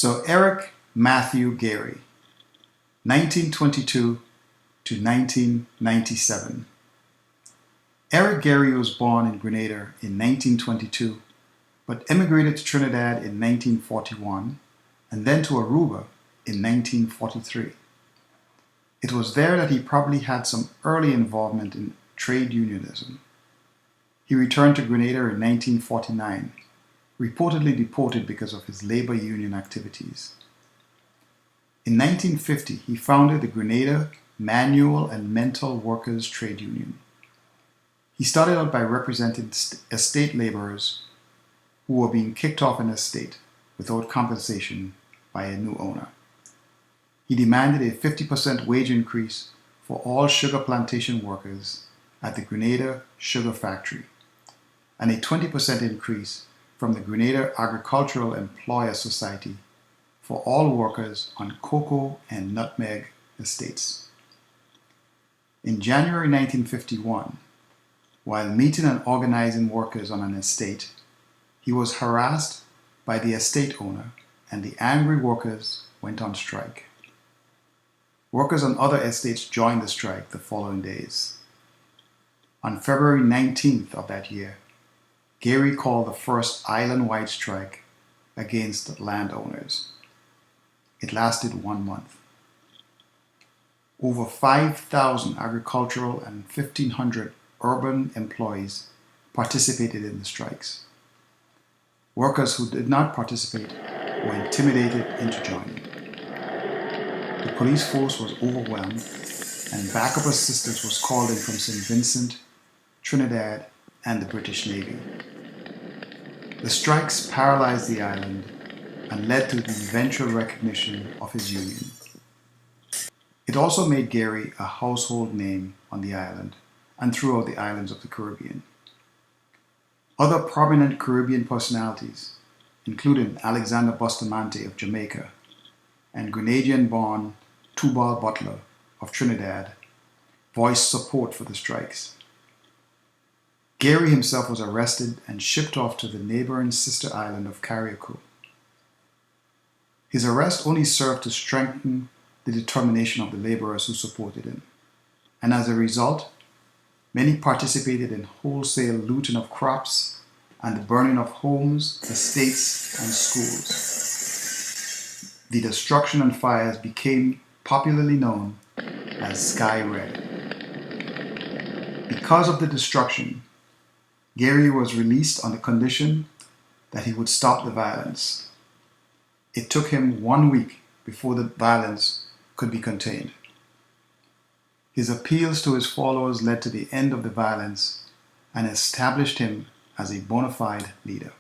Sir Eric Matthew Gairy, 1922 to 1997. Eric Gairy was born in Grenada in 1922, but emigrated to Trinidad in 1941 and then to Aruba in 1943. It was there that he probably had some early involvement in trade unionism. He returned to Grenada in 1949, reportedly deported because of his labor union activities. In 1950, he founded the Grenada Manual and Mental Workers Trade Union. He started out by representing estate laborers who were being kicked off an estate without compensation by a new owner. He demanded a 50% wage increase for all sugar plantation workers at the Grenada Sugar Factory, and a 20% increase from the Grenada Agricultural Employer Society for all workers on cocoa and nutmeg estates. In January 1951, while meeting and organizing workers on an estate, he was harassed by the estate owner, and the angry workers went on strike. Workers on other estates joined the strike the following days. On February 19th of that year, Gairy called the first island-wide strike against landowners. It lasted 1 month. Over 5,000 agricultural and 1,500 urban employees participated in the strikes. Workers who did not participate were intimidated into joining. The police force was overwhelmed, and backup assistance was called in from St. Vincent, Trinidad, and the British Navy. The strikes paralyzed the island and led to the eventual recognition of his union. It also made Gairy a household name on the island and throughout the islands of the Caribbean. Other prominent Caribbean personalities, including Alexander Bustamante of Jamaica and Grenadian-born Tubal Butler of Trinidad, voiced support for the strikes. Gairy himself was arrested and shipped off to the neighboring sister island of Carriacou. His arrest only served to strengthen the determination of the laborers who supported him, and as a result, many participated in wholesale looting of crops and the burning of homes, estates, and schools. The destruction and fires became popularly known as Sky Red. Because of the destruction, Gairy was released on the condition that he would stop the violence. It took him 1 week before the violence could be contained. His appeals to his followers led to the end of the violence and established him as a bona fide leader.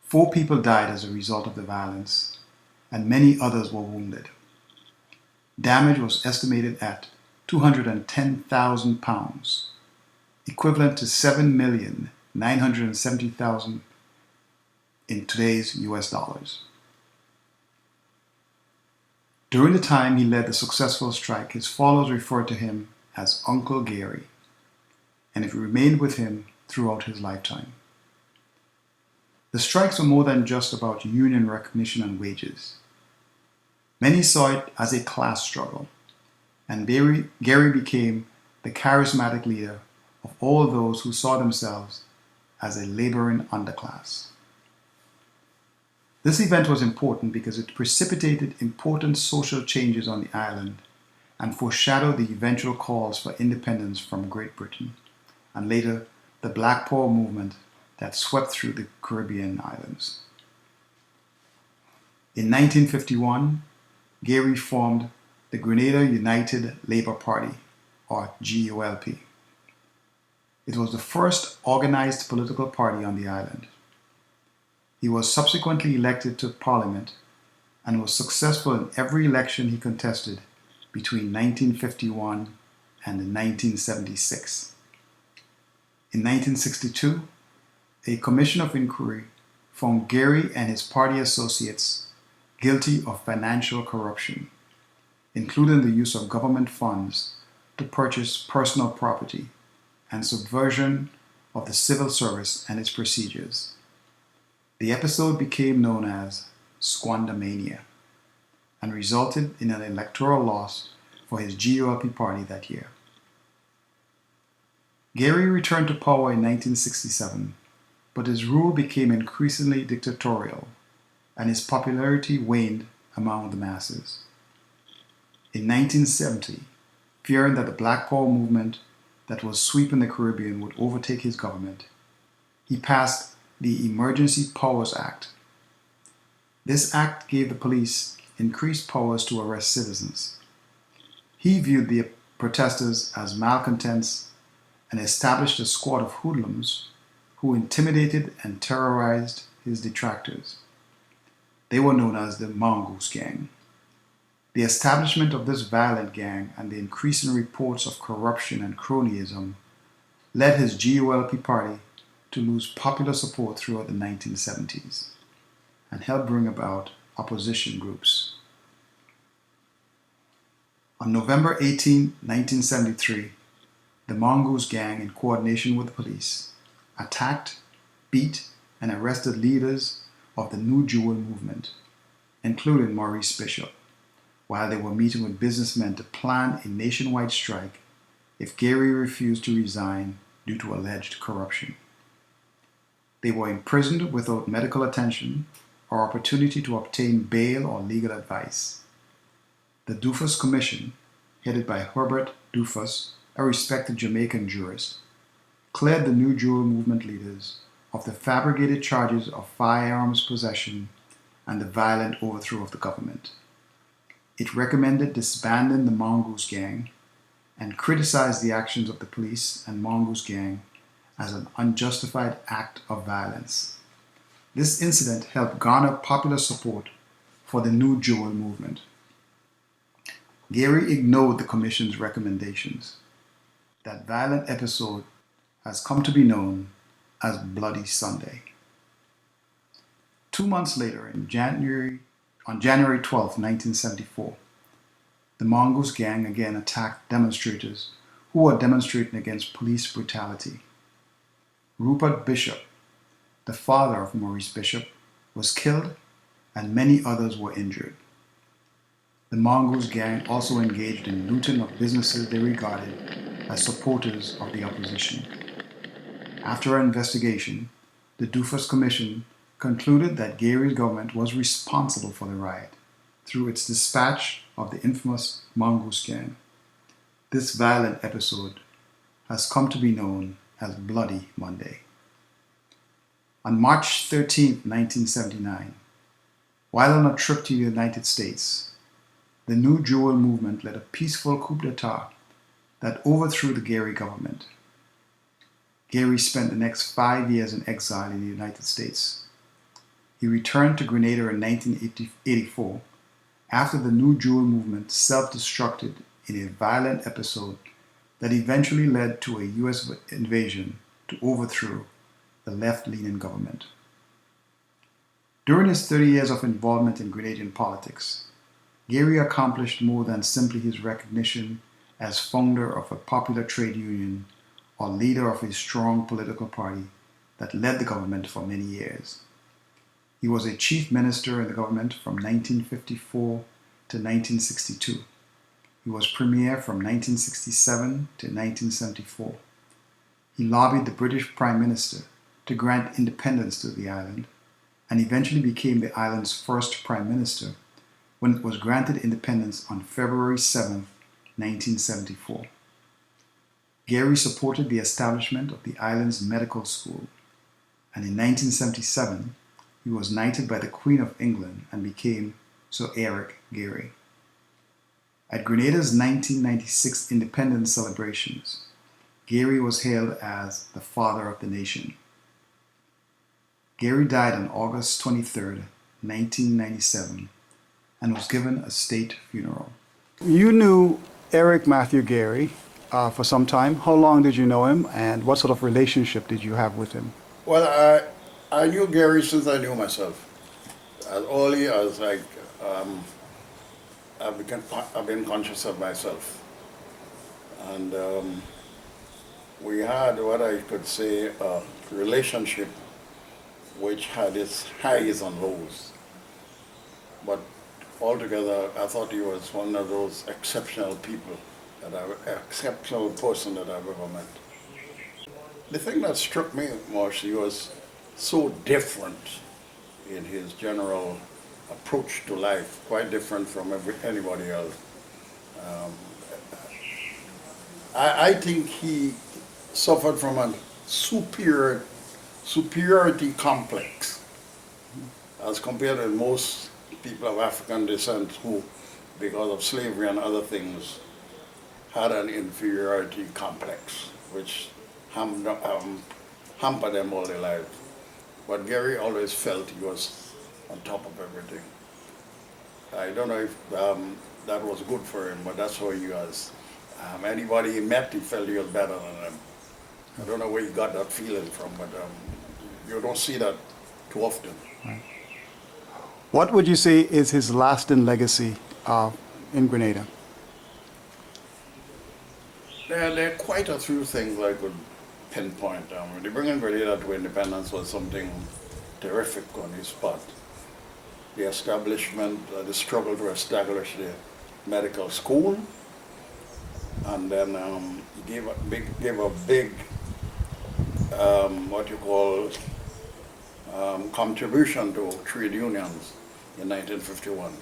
4 people died as a result of the violence, and many others were wounded. Damage was estimated at £210,000, equivalent to $7,970,000 in today's US dollars. During the time he led the successful strike, his followers referred to him as Uncle Gairy, and it remained with him throughout his lifetime. The strikes were more than just about union recognition and wages. Many saw it as a class struggle, and Gairy became the charismatic leader of all those who saw themselves as a laboring underclass. This event was important because it precipitated important social changes on the island and foreshadowed the eventual calls for independence from Great Britain, and later the Black Power movement that swept through the Caribbean islands. In 1951, Gairy formed the Grenada United Labour Party, or GULP. It was the first organized political party on the island. He was subsequently elected to Parliament and was successful in every election he contested between 1951 and 1976. In 1962, a commission of inquiry found Gairy and his party associates guilty of financial corruption, including the use of government funds to purchase personal property and subversion of the civil service and its procedures. The episode became known as squandermania, and resulted in an electoral loss for his GULP party that year. Gairy returned to power in 1967, but his rule became increasingly dictatorial, and his popularity waned among the masses. In 1970, fearing that the Black Power movement that was sweeping the Caribbean would overtake his government, he passed the Emergency Powers Act. This act gave the police increased powers to arrest citizens. He viewed the protesters as malcontents and established a squad of hoodlums who intimidated and terrorized his detractors. They were known as the Mongoose Gang. The establishment of this violent gang and the increasing reports of corruption and cronyism led his GULP party to lose popular support throughout the 1970s and helped bring about opposition groups. On November 18, 1973, the Mongoose Gang, in coordination with the police, attacked, beat, and arrested leaders of the New Jewel movement, including Maurice Bishop, while they were meeting with businessmen to plan a nationwide strike if Gairy refused to resign due to alleged corruption. They were imprisoned without medical attention or opportunity to obtain bail or legal advice. The Doofus Commission, headed by Herbert Doofus, a respected Jamaican jurist, cleared the New Jewel movement leaders of the fabricated charges of firearms possession and the violent overthrow of the government. It recommended disbanding the Mongoose Gang and criticized the actions of the police and Mongoose Gang as an unjustified act of violence. This incident helped garner popular support for the New Jewel movement. Gairy ignored the Commission's recommendations. That violent episode has come to be known as Bloody Sunday. 2 months later, on January 12, 1974, the Mongoose Gang again attacked demonstrators who were demonstrating against police brutality. Rupert Bishop, the father of Maurice Bishop, was killed and many others were injured. The Mongoose Gang also engaged in looting of businesses they regarded as supporters of the opposition. After an investigation, the Doofus Commission concluded that Gairy's government was responsible for the riot through its dispatch of the infamous Mongoose Gang. This violent episode has come to be known as Bloody Monday. On March 13, 1979, while on a trip to the United States, the New Jewel movement led a peaceful coup d'etat that overthrew the Gairy government. Gairy spent the next 5 years in exile in the United States. He returned to Grenada in 1984 after the New Jewel movement self-destructed in a violent episode that eventually led to a U.S. invasion to overthrow the left-leaning government. During his 30 years of involvement in Grenadian politics, Gairy accomplished more than simply his recognition as founder of a popular trade union or leader of a strong political party that led the government for many years. He was a chief minister in the government from 1954 to 1962. He was premier from 1967 to 1974. He lobbied the British Prime Minister to grant independence to the island and eventually became the island's first Prime Minister when it was granted independence on February 7, 1974. Gairy supported the establishment of the island's medical school, and in 1977 he was knighted by the Queen of England and became Sir Eric Gairy. At Grenada's 1996 independence celebrations, Gairy was hailed as the father of the nation. Gairy died on August 23, 1997, and was given a state funeral. You knew Eric Matthew Gairy for some time. How long did you know him, and what sort of relationship did you have with him? Well, I knew Gairy since I knew myself. As early as I've been conscious of myself. And we had what I could say a relationship which had its highs and lows. But altogether, I thought he was one of those exceptional people, exceptional person that I've ever met. The thing that struck me, Maurice, he was so different in his general approach to life, quite different from anybody else. Um, I think he suffered from a superiority complex as compared to most people of African descent who, because of slavery and other things, had an inferiority complex, which hampered them all their lives. But Gairy always felt he was on top of everything. I don't know if that was good for him, but that's how he was. Anybody he met, he felt he was better than them. I don't know where he got that feeling from, but you don't see that too often. Right. What would you say is his lasting legacy in Grenada? There are quite a few things I could pinpoint. The bringing Grenada to independence was something terrific on his part. The establishment, the struggle to establish the medical school, and then he gave a big what you call contribution to trade unions in 1951,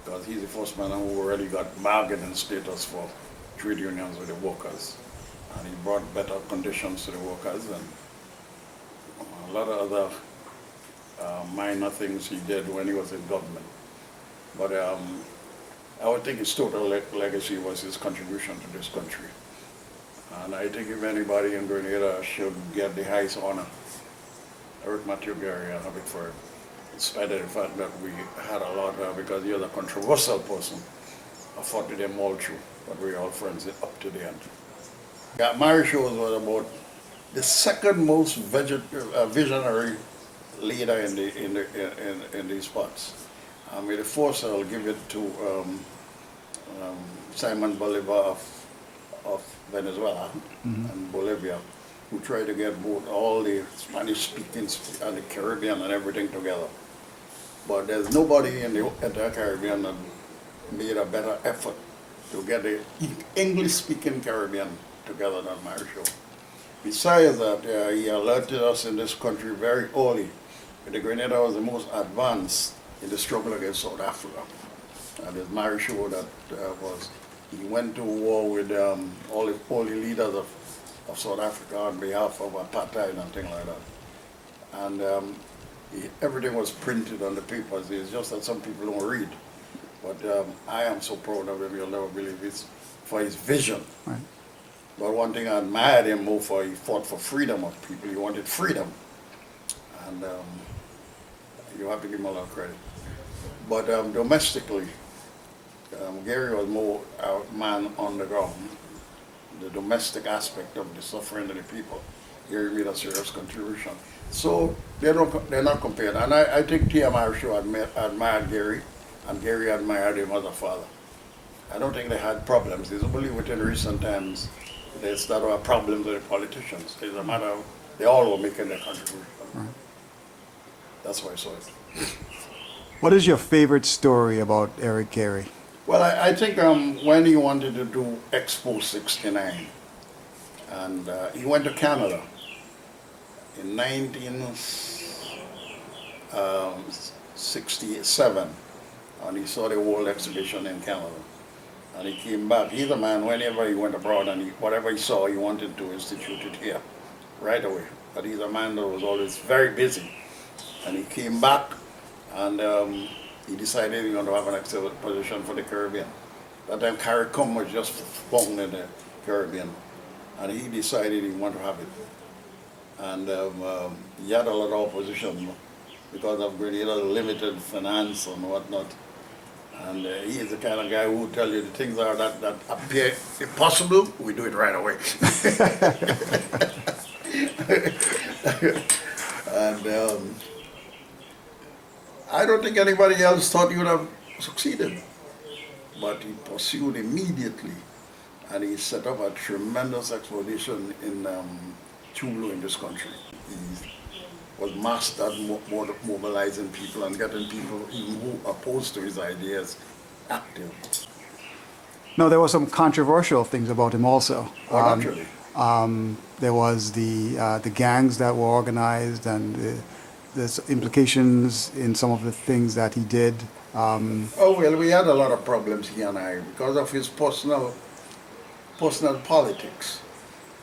because he's the first man who already got bargaining status for trade unions with the workers, and he brought better conditions to the workers and a lot of other minor things he did when he was in government. But I would think his total legacy was his contribution to this country. And I think if anybody in Grenada should get the highest honor, Matthew Gairy, I have it for him, in spite of the fact that we had a lot, because he was a controversial person. I fought with him all through, but we were all friends up to the end. Yeah, Marryshow was about the second most visionary leader in these spots. With the force, I'll give it to Simon Bolivar of Venezuela and Bolivia, who tried to get both all the Spanish-speaking and the Caribbean and everything together. But there's nobody in the entire Caribbean that made a better effort to get the English-speaking Caribbean together than Marryshow. Besides that, he alerted us in this country very early. The Grenada was the most advanced in the struggle against South Africa. And it's Marryshow that he went to war with all the leaders of South Africa on behalf of apartheid and things like that. And everything was printed on the papers. It's just that some people don't read. But I am so proud of him, you'll never believe it, for his vision. Right. But one thing I admired him more for, he fought for freedom of people. He wanted freedom. And you have to give him a lot of credit. But domestically, Gairy was more a man on the ground. The domestic aspect of the suffering of the people, Gairy made a serious contribution. So they're not compared. And I think T.M. Marryshow admired Gairy, and Gairy admired him as a father. I don't think they had problems. It's only within recent times they started having problems with the politicians. It's a matter of, they all were making their contribution. Right. That's why I saw it. What is your favorite story about Eric Gairy? Well, I think when he wanted to do Expo 69, and he went to Canada in 1967, and he saw the World Exhibition in Canada. And he came back. He's a man, whenever he went abroad and whatever he saw, he wanted to institute it here right away. But he's a man that was always very busy. And he came back and he decided he wanted to have an exhibition for the Caribbean. That time CARICOM was just formed in the Caribbean. And he decided he wanted to have it. And he had a lot of opposition because of Grenada's limited finance and whatnot. And he is the kind of guy who will tell you the things that appear impossible, we do it right away. And I don't think anybody else thought he would have succeeded. But he pursued immediately, and he set up a tremendous expedition in Chulu in this country. was mastered mobilizing people and getting people even who opposed to his ideas active. No, there were some controversial things about him also. Well, naturally. There was the gangs that were organized, and there's implications in some of the things that he did. Oh, well, we had a lot of problems, he and I, because of his personal politics.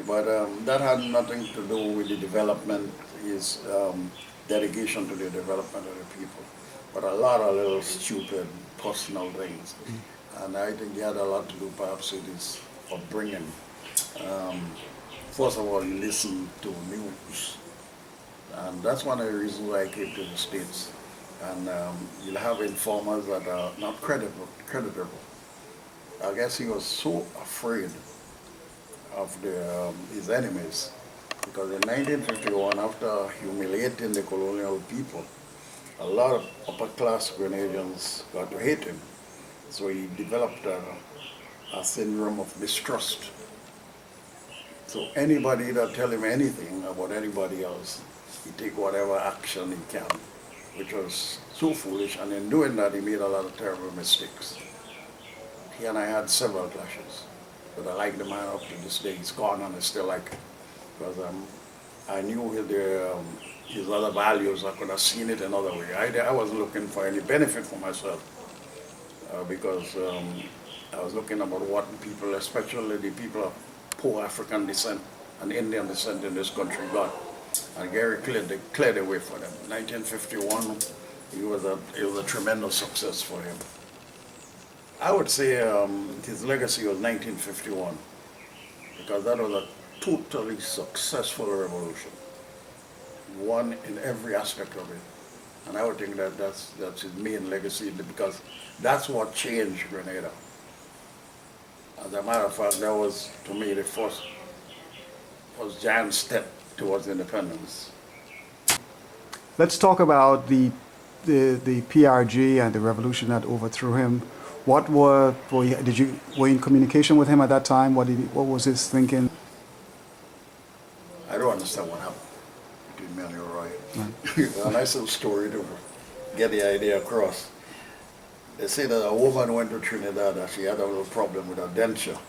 But that had nothing to do with the development, his dedication to the development of the people. But a lot of little stupid personal things. And I think he had a lot to do perhaps with his upbringing. First of all, he listened to news. And that's one of the reasons why I came to the States. And you'll have informers that are not creditable. I guess he was so afraid of his enemies, because in 1951, after humiliating the colonial people, a lot of upper-class Grenadians got to hate him. So he developed a syndrome of mistrust. So anybody that tell him anything about anybody else, he take whatever action he can, which was so foolish, and in doing that, he made a lot of terrible mistakes. He and I had several clashes, but I like the man up to this day. He's gone, and I still like him, because I knew his other values. I could have seen it another way. I wasn't looking for any benefit for myself, because I was looking about what people, especially the people of poor African descent and Indian descent in this country, got. And Gairy cleared the way for them. In 1951, it was a tremendous success for him. I would say his legacy was 1951, because that was a totally successful revolution, one in every aspect of it. And I would think that that's his main legacy, because that's what changed Grenada. As a matter of fact, that was, to me, the first giant step towards independence. Let's talk about the PRG and the revolution that overthrew him. Were you in communication with him at that time? What was his thinking? I don't understand what happened between me and Roy. Right. A nice little story to get the idea across. They say that a woman went to Trinidad and she had a little problem with her denture.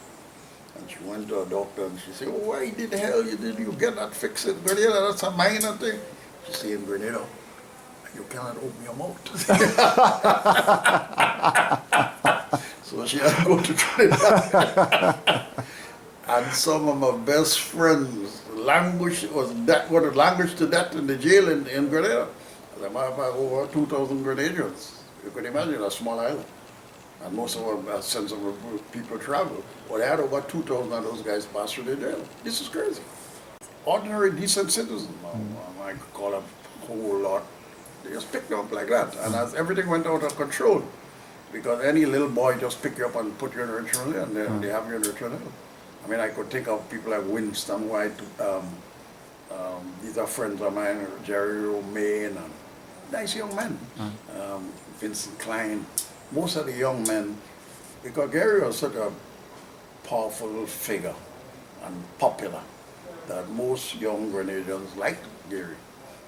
And she went to a doctor and she said, "Oh, why the hell did you get that fixed in Grenada? That's a minor thing." She said, "In Grenada, you cannot open your mouth." So she had to go to Trinidad. And some of my best friends languished to death in the jail in Grenada. As a matter of fact, over 2,000 Grenadians. You can imagine a small island. And most of our sense of people travel. Well, they had over 2,000 of those guys pass through the jail. This is crazy. Ordinary, decent citizens, I could call a whole lot. They just picked them up like that. And as everything went out of control, because any little boy just pick you up and put you in a ritual, and they have you in a ritual. I mean, I could think of people like Winston White. These are friends of mine, Jerry Romaine, and nice young men. Vincent Klein. Most of the young men, because Gairy was such a powerful figure and popular, that most young Grenadians liked Gairy.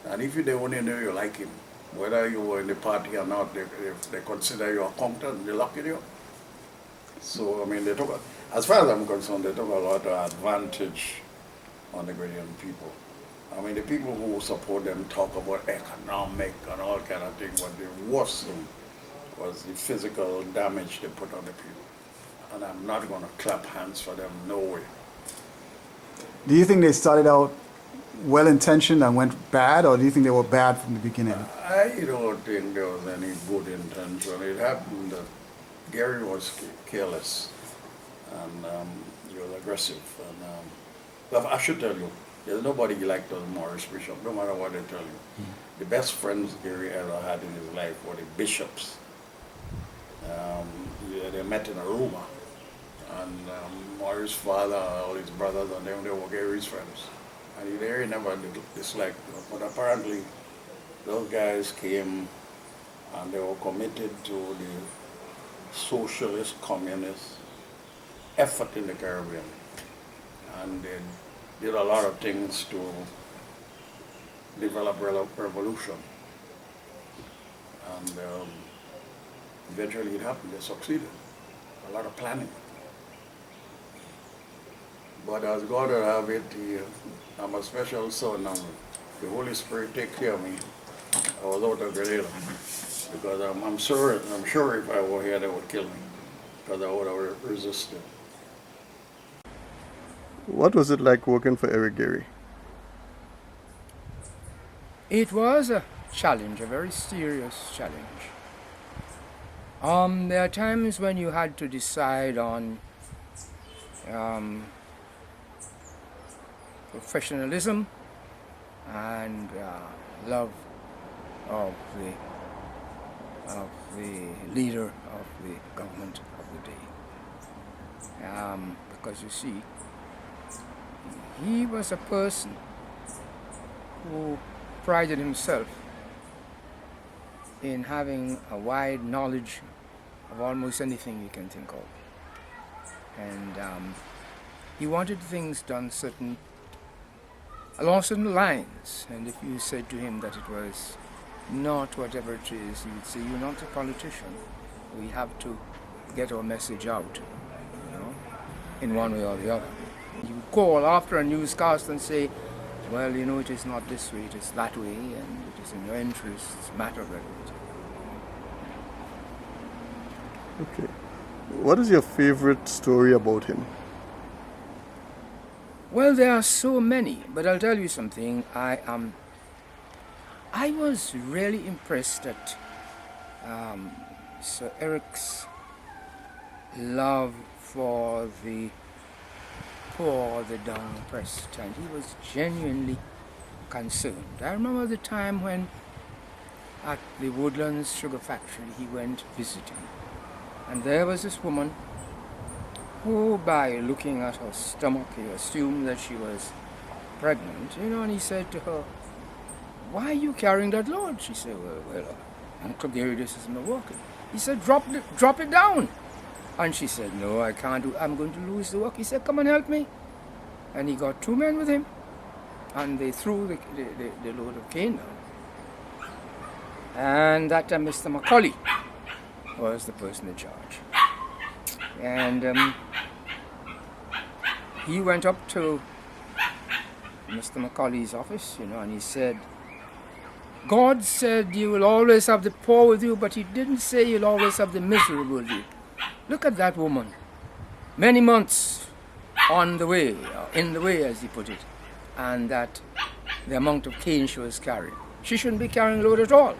And if they only knew you like him, whether you were in the party or not, they consider you a accountant, they lock you up. So, I mean, as far as I'm concerned, they took a lot of advantage on the Grenadian people. I mean, the people who support them talk about economic and all kind of things, but the worst thing was the physical damage they put on the people. And I'm not going to clap hands for them, no way. Do you think they started out well-intentioned and went bad, or do you think they were bad from the beginning? I don't think there was any good intention. It happened that Gairy was careless, and he was aggressive. And I should tell you, there's nobody like Maurice Bishop, no matter what they tell you. The best friends Gairy ever had in his life were the bishops. They met in Aruba, and Maurice's father, all his brothers, and them, they were Gairy's friends. And Gairy never disliked them. But apparently, those guys came and they were committed to the socialist, communist effort in the Caribbean. And they did a lot of things to develop revolution. And eventually it happened, they succeeded. A lot of planning. But as God will have it, I'm a special son, and the Holy Spirit take care of me. I was out of Grenada because I'm sure if I were here, they would kill me because I would have resisted. What was it like working for Eric Gairy? It was a challenge, a very serious challenge. There are times when you had to decide on professionalism and love of the leader of the government of the day. Because you see, he was a person who prided himself in having a wide knowledge of almost anything you can think of. And he wanted things done along certain lines. And if you said to him that it was not whatever it is, he would say, "You're not a politician. We have to get our message out, in one way or the other." You call after a newscast and say, "Well, it is not this way, it is that way, and it is in your interests, matter of it." Okay. What is your favorite story about him? Well, there are so many, but I'll tell you something. I was really impressed at Sir Eric's love for the poor, the down oppressed, and he was genuinely concerned. I remember the time when at the Woodlands Sugar Factory he went visiting, and there was this woman who, by looking at her stomach, he assumed that she was pregnant, and he said to her, "Why are you carrying that load?" She said, well, Uncle Gairy, this is my work." He said, drop it down. And she said, "No, I can't I'm going to lose the work." He said, "Come and help me." And he got 2 men with him, and they threw the load of cane down. And that time Mr. Macaulay was the person in charge. And he went up to Mr. Macaulay's office, and he said, "God said you will always have the poor with you, but he didn't say you'll always have the miserable with you. Look at that woman. Many months in the way, as he put it, and that the amount of cane she was carrying. She shouldn't be carrying a load at all."